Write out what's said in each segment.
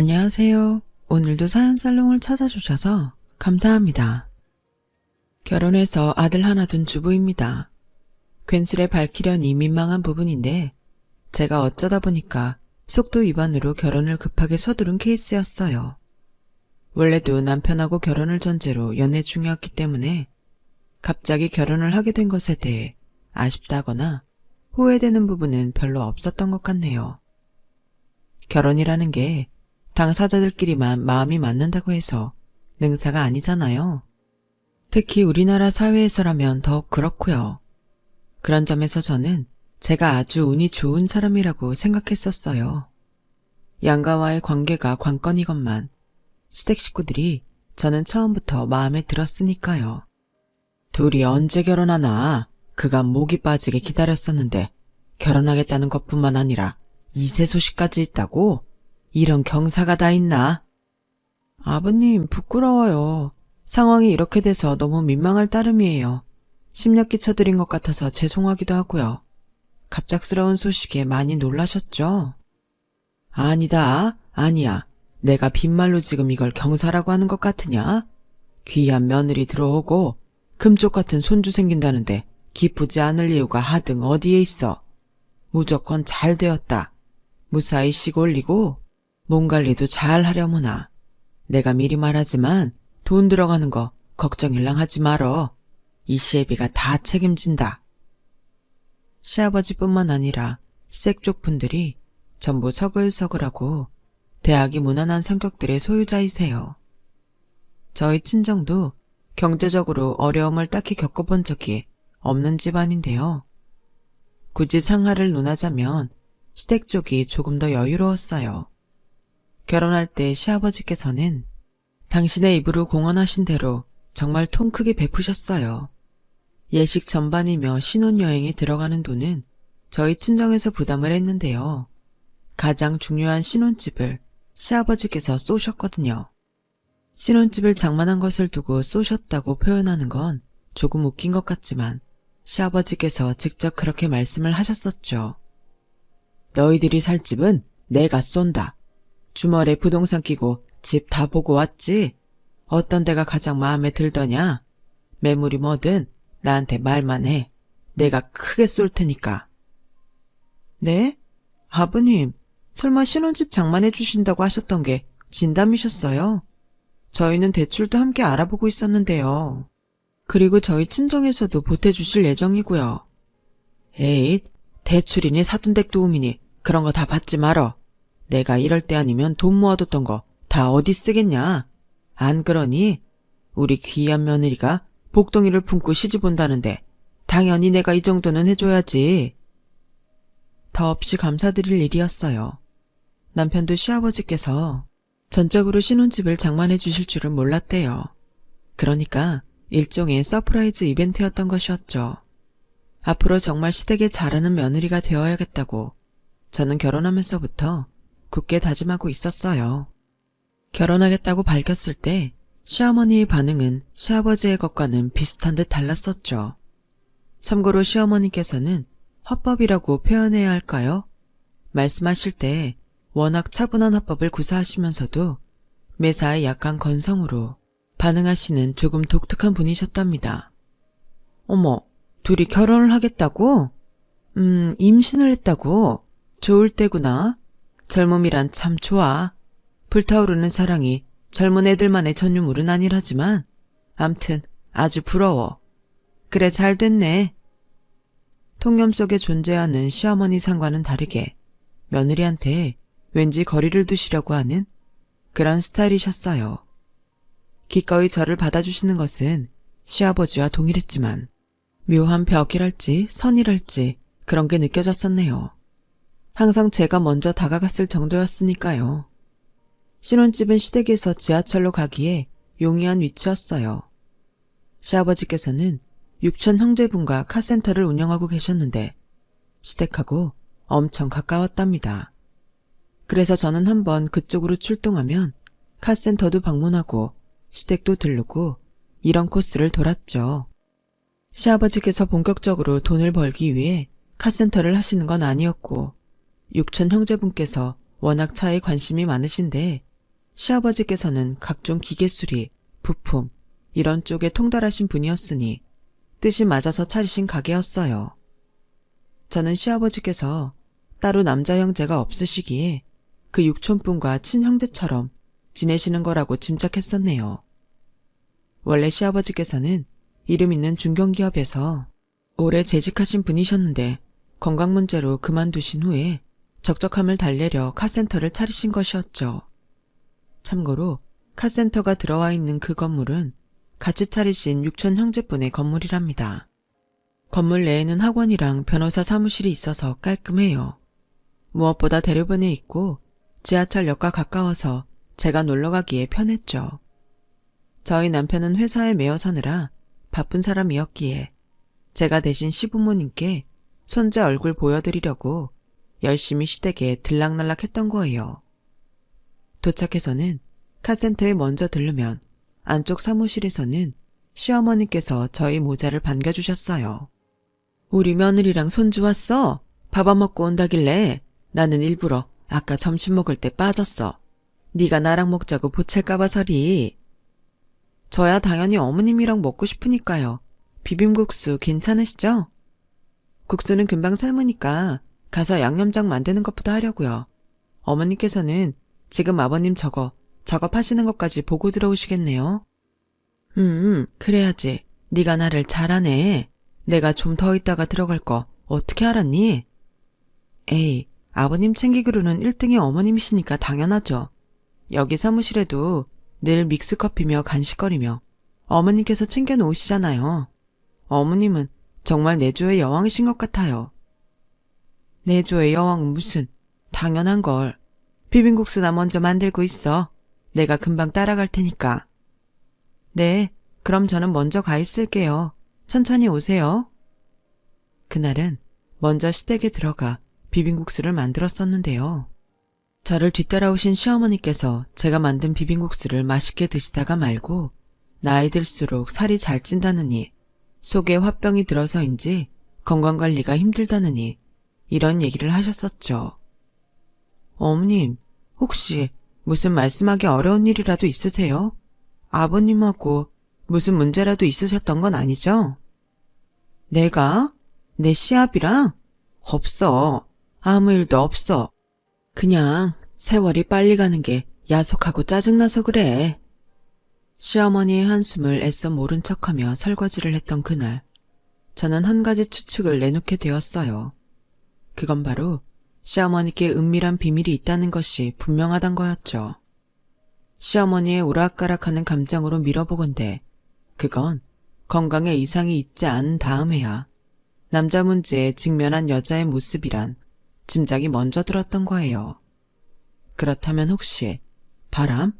안녕하세요. 오늘도 사연살롱을 찾아주셔서 감사합니다. 결혼해서 아들 하나 둔 주부입니다. 괜스레 밝히려니 민망한 부분인데 제가 어쩌다 보니까 속도 위반으로 결혼을 급하게 서두른 케이스였어요. 원래도 남편하고 결혼을 전제로 연애 중이었기 때문에 갑자기 결혼을 하게 된 것에 대해 아쉽다거나 후회되는 부분은 별로 없었던 것 같네요. 결혼이라는 게 당사자들끼리만 마음이 맞는다고 해서 능사가 아니잖아요. 특히 우리나라 사회에서라면 더욱 그렇고요. 그런 점에서 저는 제가 아주 운이 좋은 사람이라고 생각했었어요. 양가와의 관계가 관건이건만 시댁 식구들이 저는 처음부터 마음에 들었으니까요. 둘이 언제 결혼하나? 그간 목이 빠지게 기다렸었는데 결혼하겠다는 것뿐만 아니라 2세 소식까지 있다고? 이런 경사가 다 있나? 아버님, 부끄러워요. 상황이 이렇게 돼서 너무 민망할 따름이에요. 심력 끼쳐드린 것 같아서 죄송하기도 하고요. 갑작스러운 소식에 많이 놀라셨죠? 아니다, 아니야. 내가 빈말로 지금 이걸 경사라고 하는 것 같으냐? 귀한 며느리 들어오고 금쪽 같은 손주 생긴다는데 기쁘지 않을 이유가 하등 어디에 있어. 무조건 잘 되었다. 무사히 씩 올리고 몸 관리도 잘 하려무나. 내가 미리 말하지만 돈 들어가는 거 걱정일랑 하지 말어. 이 시애비가 다 책임진다. 시아버지뿐만 아니라 시댁 쪽 분들이 전부 서글서글하고 대학이 무난한 성격들의 소유자이세요. 저희 친정도 경제적으로 어려움을 딱히 겪어본 적이 없는 집안인데요. 굳이 상하를 논하자면 시댁 쪽이 조금 더 여유로웠어요. 결혼할 때 시아버지께서는 당신의 입으로 공언하신 대로 정말 통 크게 베푸셨어요. 예식 전반이며 신혼여행에 들어가는 돈은 저희 친정에서 부담을 했는데요. 가장 중요한 신혼집을 시아버지께서 쏘셨거든요. 신혼집을 장만한 것을 두고 쏘셨다고 표현하는 건 조금 웃긴 것 같지만 시아버지께서 직접 그렇게 말씀을 하셨었죠. 너희들이 살 집은 내가 쏜다. 주말에 부동산 끼고 집 다 보고 왔지? 어떤 데가 가장 마음에 들더냐? 매물이 뭐든 나한테 말만 해. 내가 크게 쏠 테니까. 네? 아버님, 설마 신혼집 장만해 주신다고 하셨던 게 진담이셨어요? 저희는 대출도 함께 알아보고 있었는데요. 그리고 저희 친정에서도 보태주실 예정이고요. 에잇, 대출이니 사돈댁 도움이니 그런 거 다 받지 말어. 내가 이럴 때 아니면 돈 모아뒀던 거 다 어디 쓰겠냐? 안 그러니? 우리 귀한 며느리가 복덩이를 품고 시집 온다는데 당연히 내가 이 정도는 해줘야지. 더없이 감사드릴 일이었어요. 남편도 시아버지께서 전적으로 신혼집을 장만해 주실 줄은 몰랐대요. 그러니까 일종의 서프라이즈 이벤트였던 것이었죠. 앞으로 정말 시댁에 잘하는 며느리가 되어야겠다고 저는 결혼하면서부터 굳게 다짐하고 있었어요. 결혼하겠다고 밝혔을 때 시어머니의 반응은 시아버지의 것과는 비슷한 듯 달랐었죠. 참고로 시어머니께서는 화법이라고 표현해야 할까요? 말씀하실 때 워낙 차분한 화법을 구사하시면서도 매사에 약간 건성으로 반응하시는 조금 독특한 분이셨답니다. 어머, 둘이 결혼을 하겠다고? 임신을 했다고? 좋을 때구나. 젊음이란 참 좋아. 불타오르는 사랑이 젊은 애들만의 전유물은 아니라지만 암튼 아주 부러워. 그래 잘 됐네. 통념 속에 존재하는 시어머니 상과는 다르게 며느리한테 왠지 거리를 두시려고 하는 그런 스타일이셨어요. 기꺼이 저를 받아주시는 것은 시아버지와 동일했지만 묘한 벽이랄지 선이랄지 그런 게 느껴졌었네요. 항상 제가 먼저 다가갔을 정도였으니까요. 신혼집은 시댁에서 지하철로 가기에 용이한 위치였어요. 시아버지께서는 육촌 형제분과 카센터를 운영하고 계셨는데 시댁하고 엄청 가까웠답니다. 그래서 저는 한번 그쪽으로 출동하면 카센터도 방문하고 시댁도 들르고 이런 코스를 돌았죠. 시아버지께서 본격적으로 돈을 벌기 위해 카센터를 하시는 건 아니었고 육촌 형제분께서 워낙 차에 관심이 많으신데 시아버지께서는 각종 기계수리, 부품, 이런 쪽에 통달하신 분이었으니 뜻이 맞아서 차리신 가게였어요. 저는 시아버지께서 따로 남자 형제가 없으시기에 그 육촌분과 친형제처럼 지내시는 거라고 짐작했었네요. 원래 시아버지께서는 이름 있는 중견기업에서 오래 재직하신 분이셨는데 건강 문제로 그만두신 후에 적적함을 달래려 카센터를 차리신 것이었죠. 참고로 카센터가 들어와 있는 그 건물은 같이 차리신 육촌 형제분의 건물이랍니다. 건물 내에는 학원이랑 변호사 사무실이 있어서 깔끔해요. 무엇보다 대로변에 있고 지하철역과 가까워서 제가 놀러가기에 편했죠. 저희 남편은 회사에 매여 사느라 바쁜 사람이었기에 제가 대신 시부모님께 손자 얼굴 보여드리려고 열심히 시댁에 들락날락 했던 거예요. 도착해서는 카센터에 먼저 들르면 안쪽 사무실에서는 시어머니께서 저희 모자를 반겨주셨어요. 우리 며느리랑 손주 왔어? 밥 안 먹고 온다길래 나는 일부러 아까 점심 먹을 때 빠졌어. 네가 나랑 먹자고 보챌까봐 서리. 저야 당연히 어머님이랑 먹고 싶으니까요. 비빔국수 괜찮으시죠? 국수는 금방 삶으니까 가서 양념장 만드는 것부터 하려고요. 어머님께서는 지금 아버님 작업하시는 것까지 보고 들어오시겠네요. 그래야지. 네가 나를 잘 아네. 내가 좀 더 있다가 들어갈 거 어떻게 알았니? 에이, 아버님 챙기기로는 1등이 어머님이시니까 당연하죠. 여기 사무실에도 늘 믹스커피며 간식거리며 어머님께서 챙겨놓으시잖아요. 어머님은 정말 내조의 여왕이신 것 같아요. 내조의 여왕은 무슨, 당연한 걸. 비빔국수 나 먼저 만들고 있어. 내가 금방 따라갈 테니까. 네, 그럼 저는 먼저 가 있을게요. 천천히 오세요. 그날은 먼저 시댁에 들어가 비빔국수를 만들었었는데요. 저를 뒤따라오신 시어머니께서 제가 만든 비빔국수를 맛있게 드시다가 말고 나이 들수록 살이 잘 찐다느니 속에 화병이 들어서인지 건강관리가 힘들다느니 이런 얘기를 하셨었죠. 어머님, 혹시 무슨 말씀하기 어려운 일이라도 있으세요? 아버님하고 무슨 문제라도 있으셨던 건 아니죠? 내가? 내 시합이랑? 없어. 아무 일도 없어. 그냥 세월이 빨리 가는 게 야속하고 짜증나서 그래. 시어머니의 한숨을 애써 모른 척하며 설거지를 했던 그날, 저는 한 가지 추측을 내놓게 되었어요. 그건 바로 시어머니께 은밀한 비밀이 있다는 것이 분명하단 거였죠. 시어머니의 오락가락하는 감정으로 밀어보건대 그건 건강에 이상이 있지 않은 다음에야 남자 문제에 직면한 여자의 모습이란 짐작이 먼저 들었던 거예요. 그렇다면 혹시 바람?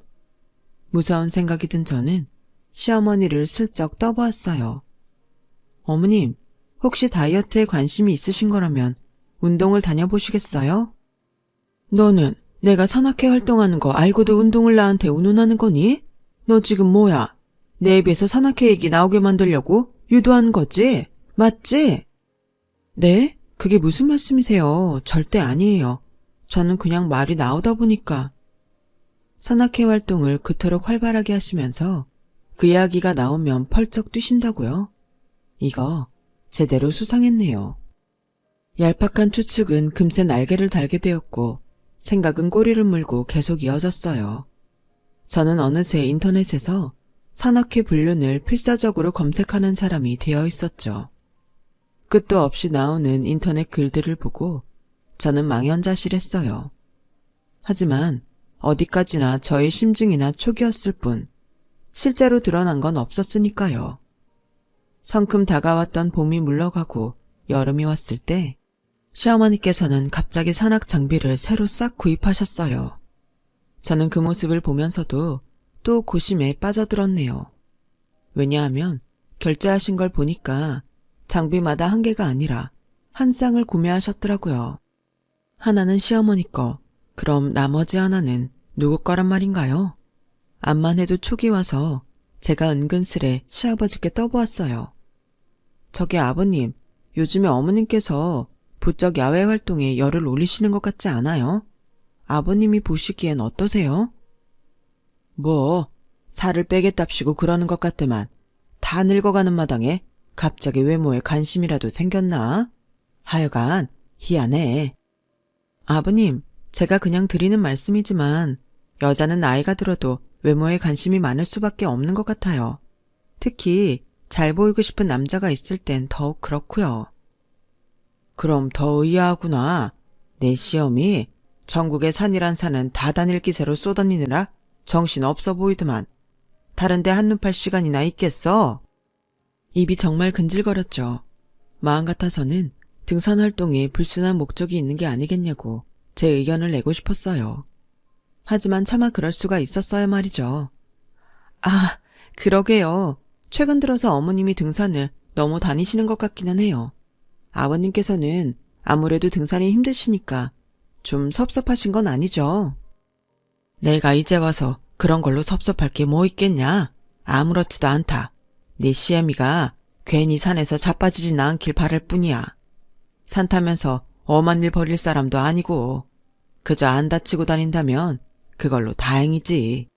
무서운 생각이 든 저는 시어머니를 슬쩍 떠보았어요. 어머님, 혹시 다이어트에 관심이 있으신 거라면 운동을 다녀보시겠어요? 너는 내가 산악회 활동하는 거 알고도 운동을 나한테 운운하는 거니? 너 지금 뭐야? 내 입에서 산악회 얘기 나오게 만들려고 유도하는 거지? 맞지? 네? 그게 무슨 말씀이세요? 절대 아니에요. 저는 그냥 말이 나오다 보니까. 산악회 활동을 그토록 활발하게 하시면서 그 이야기가 나오면 펄쩍 뛰신다고요? 이거 제대로 수상했네요. 얄팍한 추측은 금세 날개를 달게 되었고 생각은 꼬리를 물고 계속 이어졌어요. 저는 어느새 인터넷에서 산악회 불륜을 필사적으로 검색하는 사람이 되어 있었죠. 끝도 없이 나오는 인터넷 글들을 보고 저는 망연자실했어요. 하지만 어디까지나 저의 심증이나 촉이었을 뿐 실제로 드러난 건 없었으니까요. 성큼 다가왔던 봄이 물러가고 여름이 왔을 때 시어머니께서는 갑자기 산악 장비를 새로 싹 구입하셨어요. 저는 그 모습을 보면서도 또 고심에 빠져들었네요. 왜냐하면 결제하신 걸 보니까 장비마다 한 개가 아니라 한 쌍을 구매하셨더라고요. 하나는 시어머니 거, 그럼 나머지 하나는 누구 거란 말인가요? 암만 해도 촉이 와서 제가 은근슬에 시아버지께 떠보았어요. 저기 아버님, 요즘에 어머님께서 부쩍 야외 활동에 열을 올리시는 것 같지 않아요? 아버님이 보시기엔 어떠세요? 뭐 살을 빼겠답시고 그러는 것 같더만 다 늙어가는 마당에 갑자기 외모에 관심이라도 생겼나? 하여간 희한해. 아버님, 제가 그냥 드리는 말씀이지만 여자는 나이가 들어도 외모에 관심이 많을 수밖에 없는 것 같아요. 특히 잘 보이고 싶은 남자가 있을 땐 더욱 그렇고요. 그럼 더 의아하구나. 내 시험이 전국의 산이란 산은 다 다닐 기세로 쏘다니느라 정신 없어 보이더만 다른데 한눈 팔 시간이나 있겠어? 입이 정말 근질거렸죠. 마음 같아서는 등산 활동에 불순한 목적이 있는 게 아니겠냐고 제 의견을 내고 싶었어요. 하지만 차마 그럴 수가 있었어야 말이죠. 아, 그러게요. 최근 들어서 어머님이 등산을 너무 다니시는 것 같기는 해요. 아버님께서는 아무래도 등산이 힘드시니까 좀 섭섭하신 건 아니죠? 내가 이제 와서 그런 걸로 섭섭할 게 뭐 있겠냐? 아무렇지도 않다. 네 시애미가 괜히 산에서 자빠지진 않길 바랄 뿐이야. 산 타면서 엄한 일 벌일 사람도 아니고 그저 안 다치고 다닌다면 그걸로 다행이지.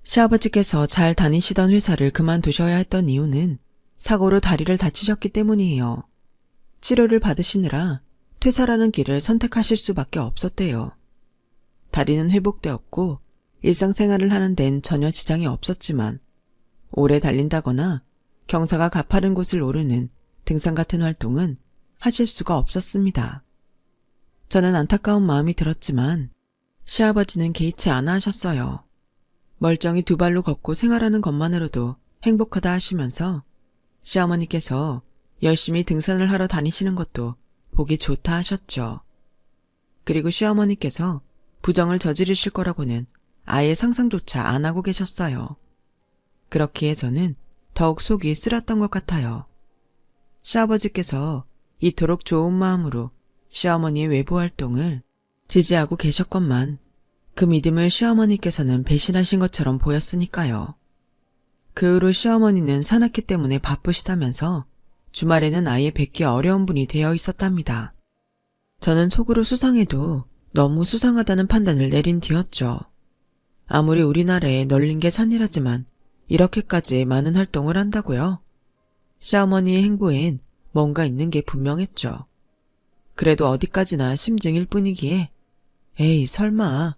시아버지께서 잘 다니시던 회사를 그만두셔야 했던 이유는 사고로 다리를 다치셨기 때문이에요. 치료를 받으시느라 퇴사라는 길을 선택하실 수밖에 없었대요. 다리는 회복되었고 일상생활을 하는 데는 전혀 지장이 없었지만 오래 달린다거나 경사가 가파른 곳을 오르는 등산 같은 활동은 하실 수가 없었습니다. 저는 안타까운 마음이 들었지만 시아버지는 개의치 않아 하셨어요. 멀쩡히 두 발로 걷고 생활하는 것만으로도 행복하다 하시면서 시어머니께서 열심히 등산을 하러 다니시는 것도 보기 좋다 하셨죠. 그리고 시어머니께서 부정을 저지르실 거라고는 아예 상상조차 안 하고 계셨어요. 그렇기에 저는 더욱 속이 쓰렸던 것 같아요. 시아버지께서 이토록 좋은 마음으로 시어머니의 외부 활동을 지지하고 계셨건만 그 믿음을 시어머니께서는 배신하신 것처럼 보였으니까요. 그 후로 시어머니는 산악회 때문에 바쁘시다면서 주말에는 아예 뵙기 어려운 분이 되어 있었답니다. 저는 속으로 수상해도 너무 수상하다는 판단을 내린 뒤였죠. 아무리 우리나라에 널린 게 산이라지만 이렇게까지 많은 활동을 한다고요? 시어머니의 행보엔 뭔가 있는 게 분명했죠. 그래도 어디까지나 심증일 뿐이기에 에이 설마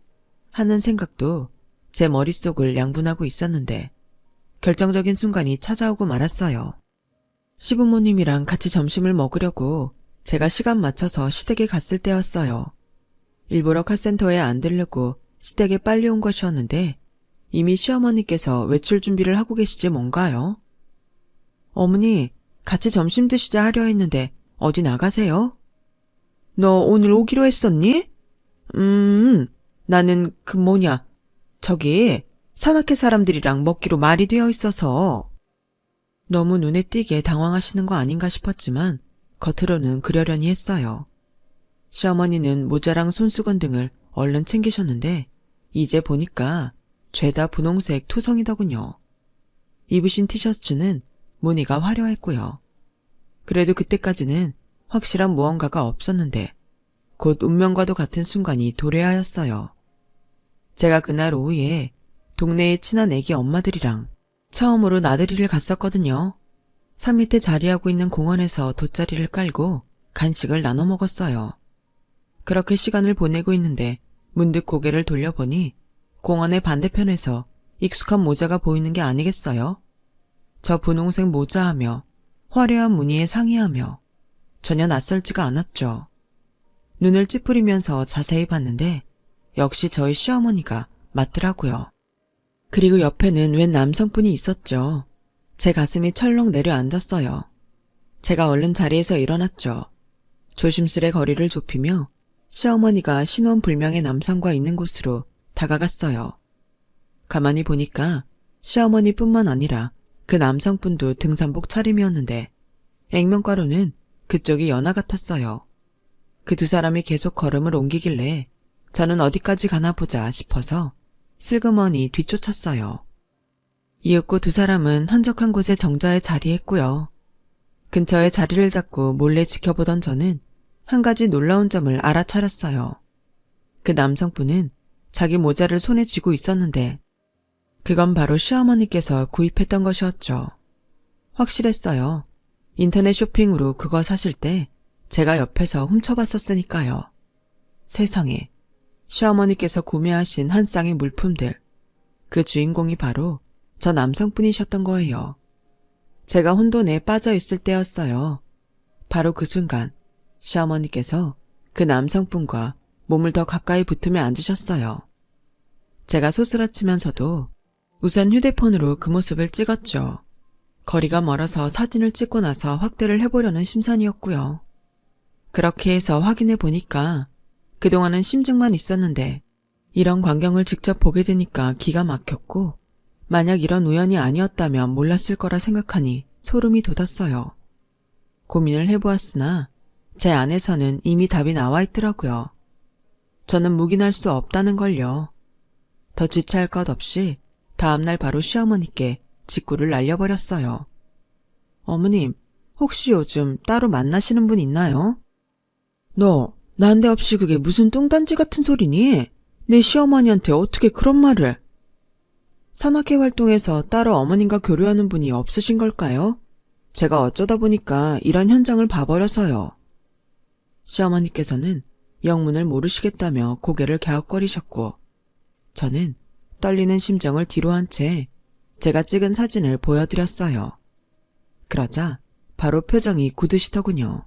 하는 생각도 제 머릿속을 양분하고 있었는데 결정적인 순간이 찾아오고 말았어요. 시부모님이랑 같이 점심을 먹으려고 제가 시간 맞춰서 시댁에 갔을 때였어요. 일부러 카센터에 안 들르고 시댁에 빨리 온 것이었는데 이미 시어머니께서 외출 준비를 하고 계시지 뭔가요? 어머니, 같이 점심 드시자 하려 했는데 어디 나가세요? 너 오늘 오기로 했었니? 나는 저기 산악회 사람들이랑 먹기로 말이 되어 있어서. 너무 눈에 띄게 당황하시는 거 아닌가 싶었지만 겉으로는 그러려니 했어요. 시어머니는 모자랑 손수건 등을 얼른 챙기셨는데 이제 보니까 죄다 분홍색 투성이더군요. 입으신 티셔츠는 무늬가 화려했고요. 그래도 그때까지는 확실한 무언가가 없었는데 곧 운명과도 같은 순간이 도래하였어요. 제가 그날 오후에 동네의 친한 애기 엄마들이랑 처음으로 나들이를 갔었거든요. 산 밑에 자리하고 있는 공원에서 돗자리를 깔고 간식을 나눠 먹었어요. 그렇게 시간을 보내고 있는데 문득 고개를 돌려보니 공원의 반대편에서 익숙한 모자가 보이는 게 아니겠어요? 저 분홍색 모자하며 화려한 무늬에 상의하며 전혀 낯설지가 않았죠. 눈을 찌푸리면서 자세히 봤는데 역시 저희 시어머니가 맞더라고요. 그리고 옆에는 웬 남성분이 있었죠. 제 가슴이 철렁 내려앉았어요. 제가 얼른 자리에서 일어났죠. 조심스레 거리를 좁히며 시어머니가 신원불명의 남성과 있는 곳으로 다가갔어요. 가만히 보니까 시어머니뿐만 아니라 그 남성분도 등산복 차림이었는데 액면가로는 그쪽이 연하 같았어요. 그 두 사람이 계속 걸음을 옮기길래 저는 어디까지 가나 보자 싶어서 슬그머니 뒤쫓았어요. 이윽고 두 사람은 한적한 곳에 정자에 자리했고요. 근처에 자리를 잡고 몰래 지켜보던 저는 한 가지 놀라운 점을 알아차렸어요. 그 남성분은 자기 모자를 손에 쥐고 있었는데 그건 바로 시어머니께서 구입했던 것이었죠. 확실했어요. 인터넷 쇼핑으로 그거 사실 때 제가 옆에서 훔쳐봤었으니까요. 세상에, 시어머니께서 구매하신 한 쌍의 물품들, 그 주인공이 바로 저 남성분이셨던 거예요. 제가 혼돈에 빠져 있을 때였어요. 바로 그 순간 시어머니께서 그 남성분과 몸을 더 가까이 붙으며 앉으셨어요. 제가 소스라치면서도 우선 휴대폰으로 그 모습을 찍었죠. 거리가 멀어서 사진을 찍고 나서 확대를 해보려는 심산이었고요. 그렇게 해서 확인해 보니까 그동안은 심증만 있었는데 이런 광경을 직접 보게 되니까 기가 막혔고, 만약 이런 우연이 아니었다면 몰랐을 거라 생각하니 소름이 돋았어요. 고민을 해보았으나 제 안에서는 이미 답이 나와 있더라고요. 저는 묵인할 수 없다는 걸요. 더 지체할 것 없이 다음날 바로 시어머니께 직구를 날려버렸어요. 어머님, 혹시 요즘 따로 만나시는 분 있나요? 너, 난데없이 그게 무슨 뚱딴지 같은 소리니? 내 시어머니한테 어떻게 그런 말을? 산악회 활동에서 따로 어머님과 교류하는 분이 없으신 걸까요? 제가 어쩌다 보니까 이런 현장을 봐버려서요. 시어머니께서는 영문을 모르시겠다며 고개를 갸웃거리셨고, 저는 떨리는 심정을 뒤로 한 채 제가 찍은 사진을 보여드렸어요. 그러자 바로 표정이 굳으시더군요.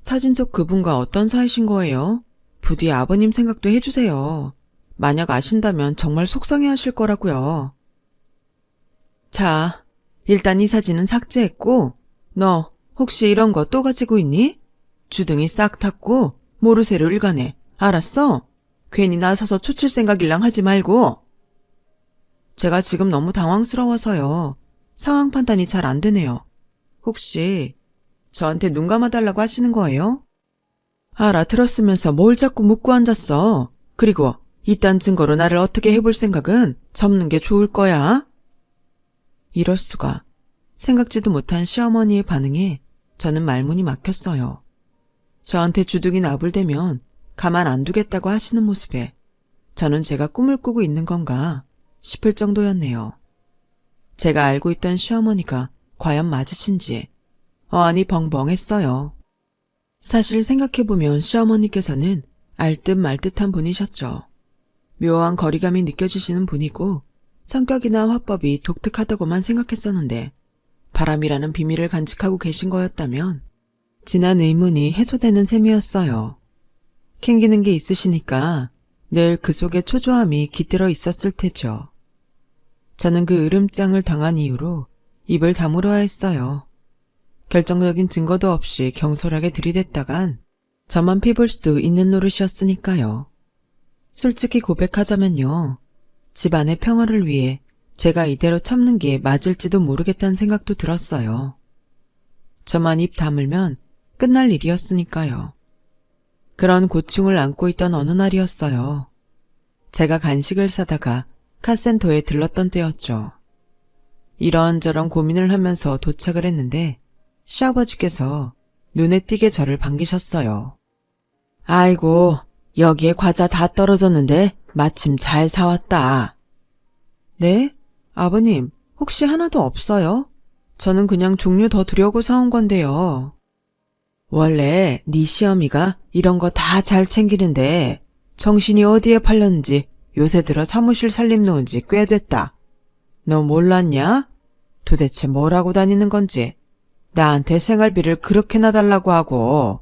사진 속 그분과 어떤 사이신 거예요? 부디 아버님 생각도 해주세요. 만약 아신다면 정말 속상해하실 거라고요. 자, 일단 이 사진은 삭제했고, 너 혹시 이런 거 또 가지고 있니? 주둥이 싹 닫고 모르쇠로 일가네. 알았어? 괜히 나서서 초칠 생각일랑 하지 말고. 제가 지금 너무 당황스러워서요. 상황 판단이 잘 안 되네요. 혹시 저한테 눈 감아달라고 하시는 거예요? 알아들었으면서 뭘 자꾸 묻고 앉았어. 그리고 이딴 증거로 나를 어떻게 해볼 생각은 접는 게 좋을 거야. 이럴 수가. 생각지도 못한 시어머니의 반응에 저는 말문이 막혔어요. 저한테 주둥이 나불대면 가만 안 두겠다고 하시는 모습에 저는 제가 꿈을 꾸고 있는 건가 싶을 정도였네요. 제가 알고 있던 시어머니가 과연 맞으신지 어안이 벙벙했어요. 사실 생각해보면 시어머니께서는 알듯 말듯한 분이셨죠. 묘한 거리감이 느껴지시는 분이고 성격이나 화법이 독특하다고만 생각했었는데 바람이라는 비밀을 간직하고 계신 거였다면 지난 의문이 해소되는 셈이었어요. 캥기는 게 있으시니까 늘 그 속에 초조함이 깃들어 있었을 테죠. 저는 그 으름장을 당한 이후로 입을 다물어야 했어요. 결정적인 증거도 없이 경솔하게 들이댔다간 저만 피볼 수도 있는 노릇이었으니까요. 솔직히 고백하자면요. 집안의 평화를 위해 제가 이대로 참는 게 맞을지도 모르겠다는 생각도 들었어요. 저만 입 다물면 끝날 일이었으니까요. 그런 고충을 안고 있던 어느 날이었어요. 제가 간식을 사다가 카센터에 들렀던 때였죠. 이런저런 고민을 하면서 도착을 했는데 시아버지께서 눈에 띄게 저를 반기셨어요. 아이고, 여기에 과자 다 떨어졌는데 마침 잘 사왔다. 네? 아버님, 혹시 하나도 없어요? 저는 그냥 종류 더 드려고 사온 건데요. 원래 네 시어미가 이런 거 다 잘 챙기는데 정신이 어디에 팔렸는지 요새 들어 사무실 살림 놓은 지 꽤 됐다. 너 몰랐냐? 도대체 뭘 하고 다니는 건지. 나한테 생활비를 그렇게나 달라고 하고.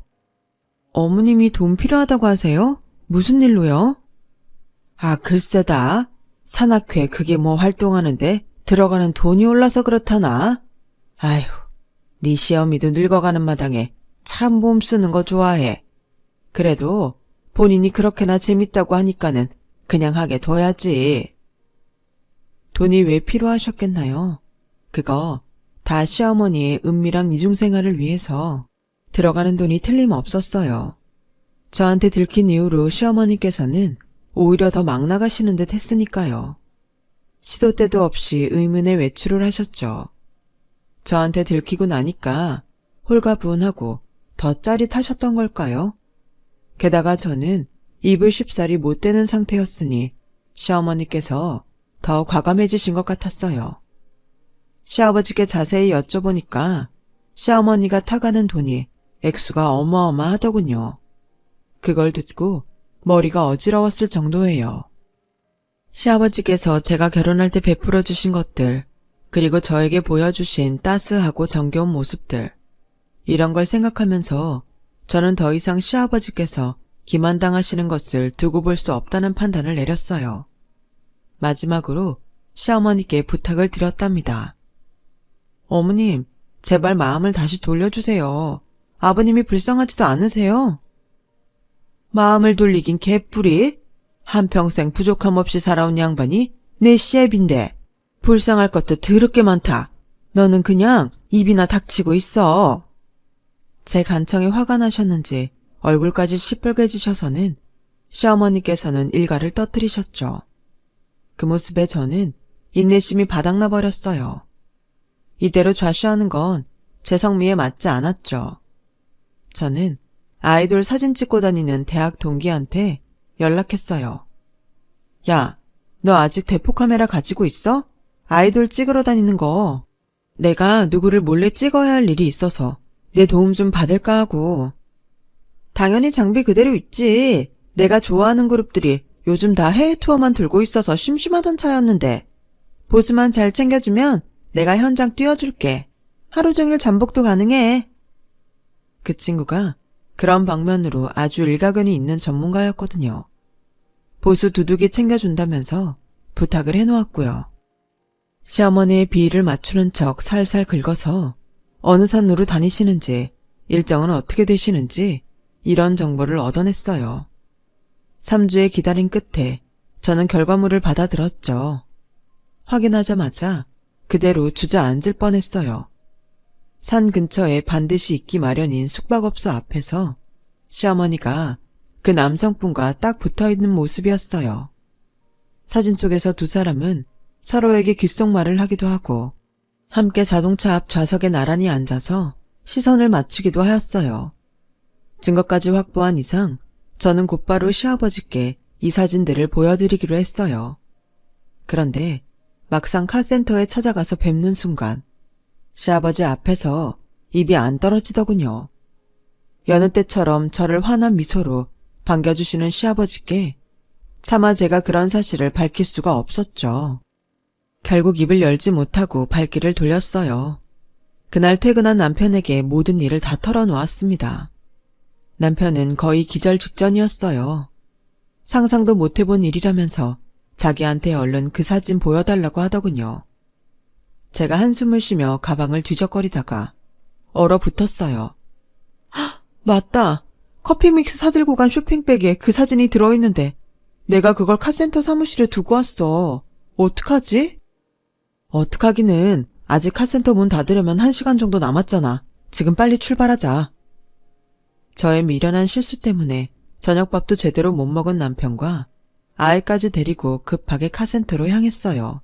어머님이 돈 필요하다고 하세요? 무슨 일로요? 아, 글쎄다. 산악회 그게 뭐 활동하는데 들어가는 돈이 올라서 그렇다나? 아휴, 네 시어미도 늙어가는 마당에 참 몸 쓰는 거 좋아해. 그래도 본인이 그렇게나 재밌다고 하니까는 그냥 하게 둬야지. 돈이 왜 필요하셨겠나요? 그거 다 시어머니의 은밀한 이중생활을 위해서 들어가는 돈이 틀림없었어요. 저한테 들킨 이후로 시어머니께서는 오히려 더 막 나가시는 듯 했으니까요. 시도 때도 없이 의문의 외출을 하셨죠. 저한테 들키고 나니까 홀가분하고 더 짜릿하셨던 걸까요? 게다가 저는 입을 쉽사리 못 대는 상태였으니 시어머니께서 더 과감해지신 것 같았어요. 시아버지께 자세히 여쭤보니까 시어머니가 타가는 돈이 액수가 어마어마하더군요. 그걸 듣고 머리가 어지러웠을 정도예요. 시아버지께서 제가 결혼할 때 베풀어 주신 것들, 그리고 저에게 보여주신 따스하고 정겨운 모습들, 이런 걸 생각하면서 저는 더 이상 시아버지께서 기만당하시는 것을 두고 볼 수 없다는 판단을 내렸어요. 마지막으로 시어머니께 부탁을 드렸답니다. 어머님, 제발 마음을 다시 돌려주세요. 아버님이 불쌍하지도 않으세요? 마음을 돌리긴 개뿔이? 한평생 부족함 없이 살아온 양반이 내 시애비인데 불쌍할 것도 더럽게 많다. 너는 그냥 입이나 닥치고 있어. 제 간청에 화가 나셨는지 얼굴까지 시뻘개지셔서는 시어머니께서는 일가를 떠뜨리셨죠. 그 모습에 저는 인내심이 바닥나 버렸어요. 이대로 좌시하는 건 제 성미에 맞지 않았죠. 저는 아이돌 사진 찍고 다니는 대학 동기한테 연락했어요. 야, 너 아직 대포 카메라 가지고 있어? 아이돌 찍으러 다니는 거. 내가 누구를 몰래 찍어야 할 일이 있어서 내 도움 좀 받을까 하고. 당연히 장비 그대로 있지. 내가 좋아하는 그룹들이 요즘 다 해외 투어만 돌고 있어서 심심하던 차였는데. 보수만 잘 챙겨주면 내가 현장 띄워줄게. 하루 종일 잠복도 가능해. 그 친구가 그런 방면으로 아주 일가견이 있는 전문가였거든요. 보수 두둑이 챙겨준다면서 부탁을 해놓았고요. 시어머니의 비위를 맞추는 척 살살 긁어서 어느 산으로 다니시는지, 일정은 어떻게 되시는지 이런 정보를 얻어냈어요. 3주의 기다림 끝에 저는 결과물을 받아들었죠. 확인하자마자 그대로 주저앉을 뻔했어요. 산 근처에 반드시 있기 마련인 숙박업소 앞에서 시어머니가 그 남성분과 딱 붙어있는 모습이었어요. 사진 속에서 두 사람은 서로에게 귓속말을 하기도 하고 함께 자동차 앞 좌석에 나란히 앉아서 시선을 맞추기도 하였어요. 증거까지 확보한 이상 저는 곧바로 시아버지께 이 사진들을 보여드리기로 했어요. 그런데 막상 카센터에 찾아가서 뵙는 순간 시아버지 앞에서 입이 안 떨어지더군요. 여느 때처럼 저를 환한 미소로 반겨주시는 시아버지께 차마 제가 그런 사실을 밝힐 수가 없었죠. 결국 입을 열지 못하고 발길을 돌렸어요. 그날 퇴근한 남편에게 모든 일을 다 털어놓았습니다. 남편은 거의 기절 직전이었어요. 상상도 못해본 일이라면서 자기한테 얼른 그 사진 보여달라고 하더군요. 제가 한숨을 쉬며 가방을 뒤적거리다가 얼어붙었어요. 헉, 맞다. 커피 믹스 사들고 간 쇼핑백에 그 사진이 들어있는데 내가 그걸 카센터 사무실에 두고 왔어. 어떡하지? 어떡하기는 아직 카센터 문 닫으려면 1시간 정도 남았잖아. 지금 빨리 출발하자. 저의 미련한 실수 때문에 저녁밥도 제대로 못 먹은 남편과 아이까지 데리고 급하게 카센터로 향했어요.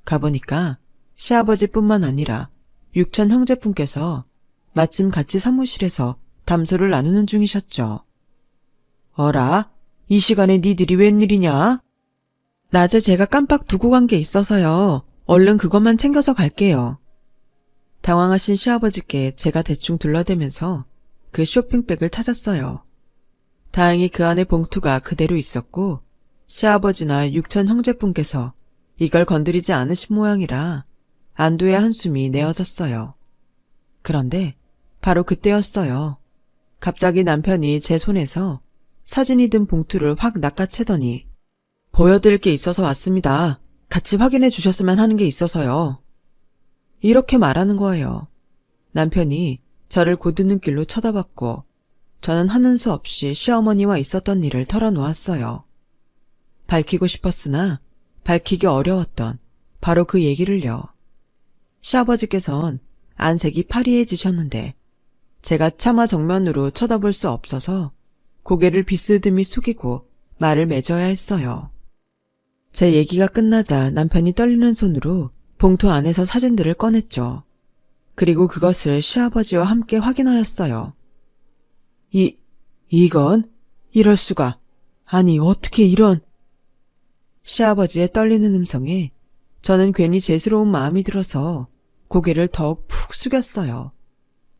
가보니까 시아버지뿐만 아니라 육천 형제분께서 마침 같이 사무실에서 담소를 나누는 중이셨죠. 어라? 이 시간에 니들이 웬일이냐? 낮에 제가 깜빡 두고 간 게 있어서요. 얼른 그것만 챙겨서 갈게요. 당황하신 시아버지께 제가 대충 둘러대면서 그 쇼핑백을 찾았어요. 다행히 그 안에 봉투가 그대로 있었고 시아버지나 육천 형제분께서 이걸 건드리지 않으신 모양이라 안도의 한숨이 내어졌어요. 그런데 바로 그때였어요. 갑자기 남편이 제 손에서 사진이 든 봉투를 확 낚아채더니 보여드릴 게 있어서 왔습니다. 같이 확인해 주셨으면 하는 게 있어서요. 이렇게 말하는 거예요. 남편이 저를 고드눈길로 쳐다봤고 저는 하는 수 없이 시어머니와 있었던 일을 털어놓았어요. 밝히고 싶었으나 밝히기 어려웠던 바로 그 얘기를요. 시아버지께선 안색이 파리해지셨는데 제가 차마 정면으로 쳐다볼 수 없어서 고개를 비스듬히 숙이고 말을 맺어야 했어요. 제 얘기가 끝나자 남편이 떨리는 손으로 봉투 안에서 사진들을 꺼냈죠. 그리고 그것을 시아버지와 함께 확인하였어요. 이건? 이럴 수가. 아니, 어떻게 이런... 시아버지의 떨리는 음성에 저는 괜히 죄스러운 마음이 들어서 고개를 더욱 푹 숙였어요.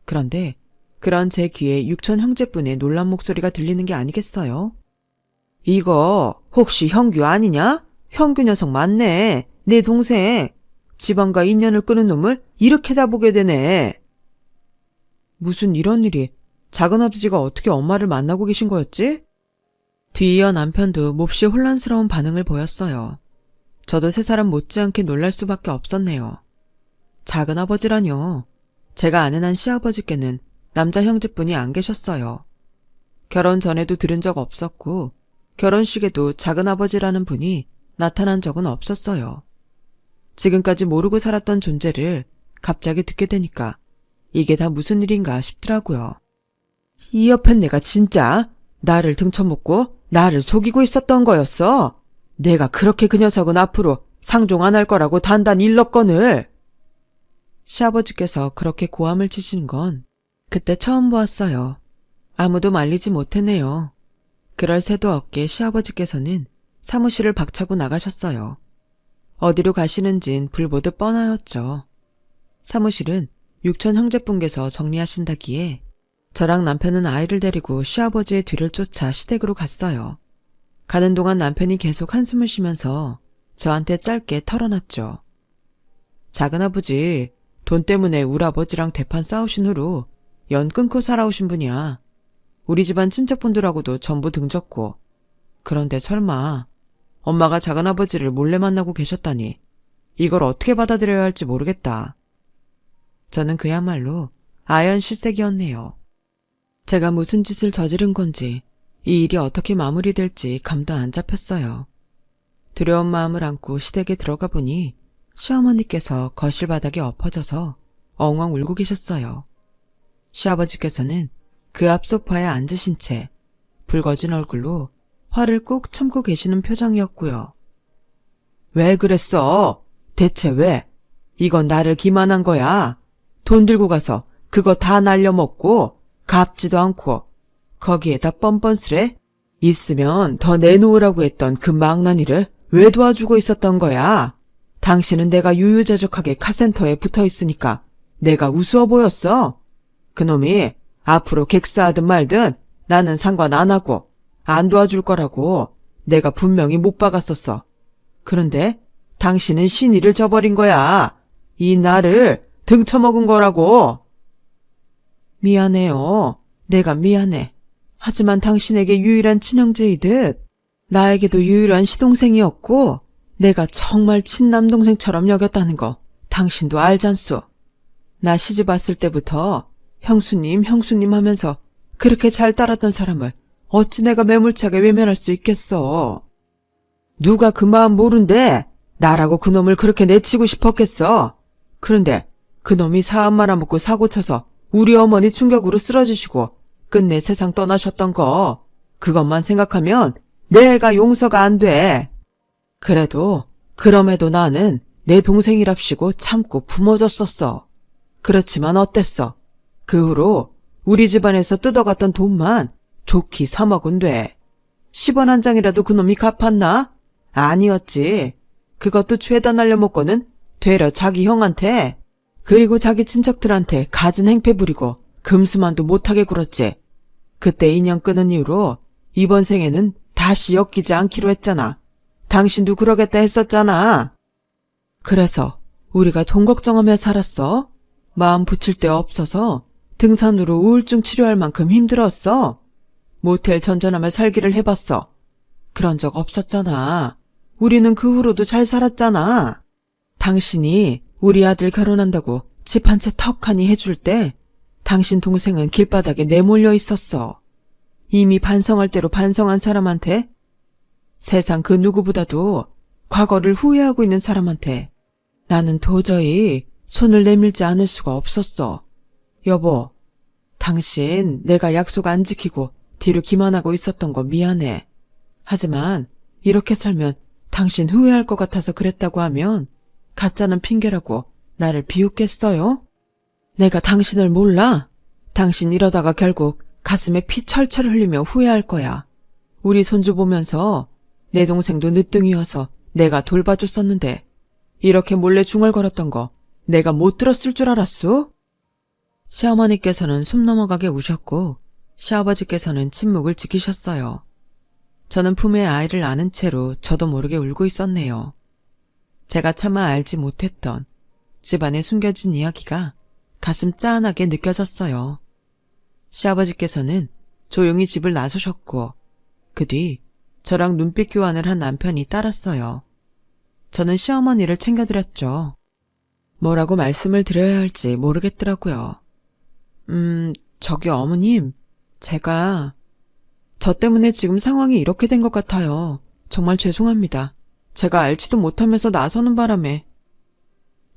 그런데 그런 제 귀에 육촌 형제분의 놀란 목소리가 들리는 게 아니겠어요? 이거 혹시 형규 아니냐? 형규 녀석 맞네. 내 동생. 집안과 인연을 끄는 놈을 이렇게 다 보게 되네. 무슨 이런 일이, 작은아버지가 어떻게 엄마를 만나고 계신 거였지? 뒤이어 남편도 몹시 혼란스러운 반응을 보였어요. 저도 세 사람 못지않게 놀랄 수밖에 없었네요. 작은아버지라뇨. 제가 아는 한 시아버지께는 남자 형제뿐이 안 계셨어요. 결혼 전에도 들은 적 없었고 결혼식에도 작은아버지라는 분이 나타난 적은 없었어요. 지금까지 모르고 살았던 존재를 갑자기 듣게 되니까 이게 다 무슨 일인가 싶더라고요. 이 옆엔 내가 진짜 나를 등쳐먹고 나를 속이고 있었던 거였어. 내가 그렇게 그 녀석은 앞으로 상종 안 할 거라고 단단히 일렀거늘. 시아버지께서 그렇게 고함을 치시는 건 그때 처음 보았어요. 아무도 말리지 못했네요. 그럴 새도 없게 시아버지께서는 사무실을 박차고 나가셨어요. 어디로 가시는진 불보듯 뻔하였죠. 사무실은 육촌 형제분께서 정리하신다기에 저랑 남편은 아이를 데리고 시아버지의 뒤를 쫓아 시댁으로 갔어요. 가는 동안 남편이 계속 한숨을 쉬면서 저한테 짧게 털어놨죠. 작은아버지, 돈 때문에 우리 아버지랑 대판 싸우신 후로 연 끊고 살아오신 분이야. 우리 집안 친척분들하고도 전부 등졌고. 그런데 설마 엄마가 작은아버지를 몰래 만나고 계셨다니 이걸 어떻게 받아들여야 할지 모르겠다. 저는 그야말로 아연실색이었네요. 제가 무슨 짓을 저지른 건지 이 일이 어떻게 마무리될지 감도 안 잡혔어요. 두려운 마음을 안고 시댁에 들어가 보니 시어머니께서 거실 바닥에 엎어져서 엉엉 울고 계셨어요. 시아버지께서는 그 앞 소파에 앉으신 채 붉어진 얼굴로 화를 꾹 참고 계시는 표정이었고요. 왜 그랬어? 대체 왜? 이건 나를 기만한 거야. 돈 들고 가서 그거 다 날려먹고 갚지도 않고 거기에다 뻔뻔스레? 있으면 더 내놓으라고 했던 그 망나니를 왜 도와주고 있었던 거야? 당신은 내가 유유자적하게 카센터에 붙어있으니까 내가 우스워 보였어? 그놈이 앞으로 객사하든 말든 나는 상관 안 하고 안 도와줄 거라고 내가 분명히 못 박았었어. 그런데 당신은 신의를 저버린 거야. 이 나를 등쳐먹은 거라고. 미안해요. 내가 미안해. 하지만 당신에게 유일한 친형제이듯 나에게도 유일한 시동생이었고 내가 정말 친남동생처럼 여겼다는 거 당신도 알잖소. 나 시집 왔을 때부터 형수님 하면서 그렇게 잘 따랐던 사람을 어찌 내가 매몰차게 외면할 수 있겠어. 누가 그 마음 모른데 나라고 그놈을 그렇게 내치고 싶었겠어. 그런데 그놈이 사업 말아먹고 사고쳐서 우리 어머니 충격으로 쓰러지시고 끝내 세상 떠나셨던 거 그것만 생각하면 내가 용서가 안 돼. 그래도 그럼에도 나는 내 동생이랍시고 참고 품어줬었어. 그렇지만 어땠어? 그 후로 우리 집안에서 뜯어갔던 돈만 좋게 3억은 돼. 10원 한 장이라도 그놈이 갚았나? 아니었지. 그것도 죄다 날려먹고는 되려 자기 형한테 그리고 자기 친척들한테 갖은 행패 부리고 금수만도 못하게 굴었지. 그때 인연 끊은 이후로 이번 생에는 다시 엮이지 않기로 했잖아. 당신도 그러겠다 했었잖아. 그래서 우리가 돈 걱정하며 살았어. 마음 붙일 데 없어서 등산으로 우울증 치료할 만큼 힘들었어. 모텔 전전하며 살기를 해봤어. 그런 적 없었잖아. 우리는 그 후로도 잘 살았잖아. 당신이 우리 아들 결혼한다고 집 한 채 턱하니 해줄 때 당신 동생은 길바닥에 내몰려 있었어. 이미 반성할 대로 반성한 사람한테, 세상 그 누구보다도 과거를 후회하고 있는 사람한테 나는 도저히 손을 내밀지 않을 수가 없었어. 여보, 당신 내가 약속 안 지키고 뒤로 기만하고 있었던 거 미안해. 하지만 이렇게 살면 당신 후회할 것 같아서 그랬다고 하면 가짜는 핑계라고 나를 비웃겠어요? 내가 당신을 몰라? 당신 이러다가 결국 가슴에 피 철철 흘리며 후회할 거야. 우리 손주 보면서 내 동생도 늦둥이여서 내가 돌봐줬었는데 이렇게 몰래 중얼거렸던 거 내가 못 들었을 줄 알았소? 시어머니께서는 숨 넘어가게 우셨고 시아버지께서는 침묵을 지키셨어요. 저는 품에 아이를 안은 채로 저도 모르게 울고 있었네요. 제가 차마 알지 못했던 집안에 숨겨진 이야기가 가슴 짠하게 느껴졌어요. 시아버지께서는 조용히 집을 나서셨고 그 뒤 저랑 눈빛 교환을 한 남편이 따랐어요. 저는 시어머니를 챙겨드렸죠. 뭐라고 말씀을 드려야 할지 모르겠더라고요. 저기 어머님, 저 때문에 지금 상황이 이렇게 된 것 같아요. 정말 죄송합니다. 제가 알지도 못하면서 나서는 바람에.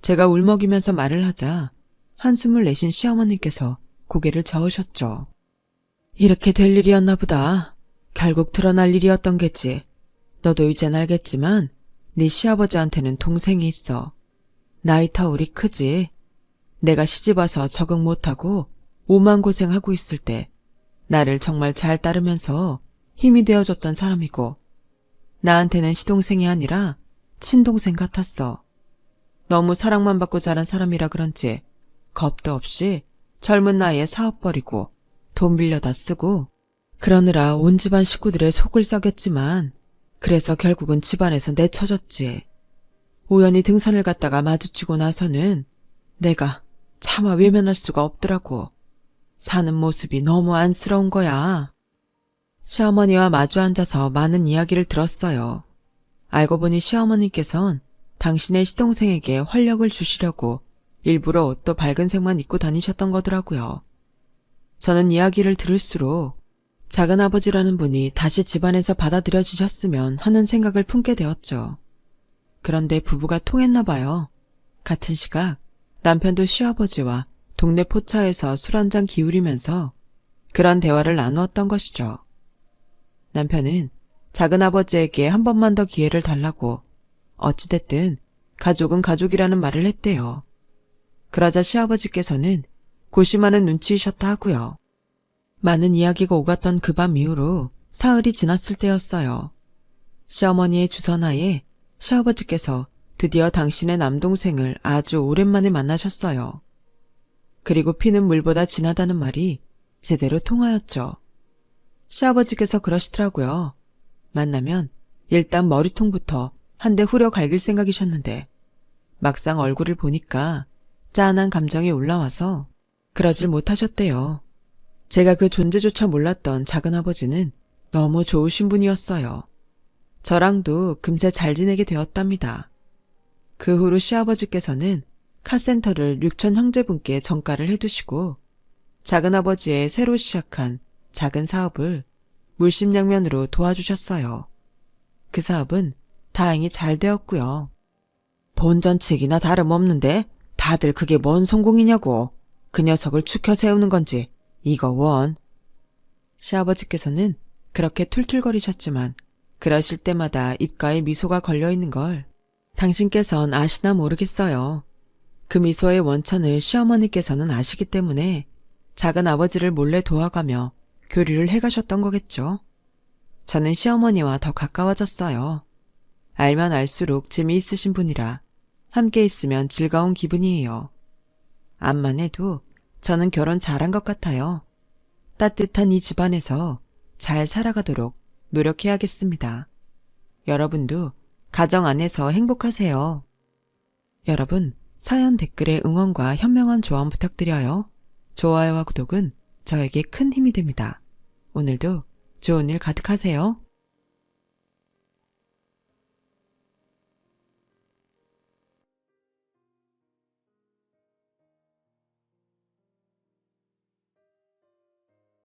제가 울먹이면서 말을 하자 한숨을 내신 시어머니께서 고개를 저으셨죠. 이렇게 될 일이었나 보다. 결국 드러날 일이었던 게지. 너도 이젠 알겠지만 네 시아버지한테는 동생이 있어. 나이 터울이 크지. 내가 시집와서 적응 못하고 오만 고생하고 있을 때 나를 정말 잘 따르면서 힘이 되어줬던 사람이고 나한테는 시동생이 아니라 친동생 같았어. 너무 사랑만 받고 자란 사람이라 그런지 겁도 없이 젊은 나이에 사업 벌이고 돈 빌려다 쓰고 그러느라 온 집안 식구들의 속을 썩였지만 그래서 결국은 집안에서 내쳐졌지. 우연히 등산을 갔다가 마주치고 나서는 내가 차마 외면할 수가 없더라고. 사는 모습이 너무 안쓰러운 거야. 시어머니와 마주 앉아서 많은 이야기를 들었어요. 알고 보니 시어머니께선 당신의 시동생에게 활력을 주시려고 일부러 옷도 밝은 색만 입고 다니셨던 거더라고요. 저는 이야기를 들을수록 작은아버지라는 분이 다시 집안에서 받아들여지셨으면 하는 생각을 품게 되었죠. 그런데 부부가 통했나 봐요. 같은 시각 남편도 시아버지와 동네 포차에서 술 한잔 기울이면서 그런 대화를 나누었던 것이죠. 남편은 작은아버지에게 한 번만 더 기회를 달라고 어찌됐든 가족은 가족이라는 말을 했대요. 그러자 시아버지께서는 고심하는 눈치이셨다 하고요. 많은 이야기가 오갔던 그 밤 이후로 사흘이 지났을 때였어요. 시어머니의 주선하에 시아버지께서 드디어 당신의 남동생을 아주 오랜만에 만나셨어요. 그리고 피는 물보다 진하다는 말이 제대로 통하였죠. 시아버지께서 그러시더라고요. 만나면 일단 머리통부터 한 대 후려 갈길 생각이셨는데 막상 얼굴을 보니까 짠한 감정이 올라와서 그러질 못하셨대요. 제가 그 존재조차 몰랐던 작은아버지는 너무 좋으신 분이었어요. 저랑도 금세 잘 지내게 되었답니다. 그 후로 시아버지께서는 카센터를 6천 형제분께 전가를 해두시고 작은아버지의 새로 시작한 작은 사업을 물심양면으로 도와주셨어요. 그 사업은 다행히 잘 되었고요. 본전치기나 다름없는데 다들 그게 뭔 성공이냐고. 그 녀석을 추켜 세우는 건지 이거 원. 시아버지께서는 그렇게 툴툴거리셨지만 그러실 때마다 입가에 미소가 걸려있는 걸 당신께선 아시나 모르겠어요. 그 미소의 원천을 시어머니께서는 아시기 때문에 작은 아버지를 몰래 도와가며 교류를 해가셨던 거겠죠. 저는 시어머니와 더 가까워졌어요. 알면 알수록 재미있으신 분이라 함께 있으면 즐거운 기분이에요. 암만 해도 저는 결혼 잘한 것 같아요. 따뜻한 이 집안에서 잘 살아가도록 노력해야겠습니다. 여러분도 가정 안에서 행복하세요. 여러분, 사연 댓글에 응원과 현명한 조언 부탁드려요. 좋아요와 구독은 저에게 큰 힘이 됩니다. 오늘도 좋은 일 가득하세요.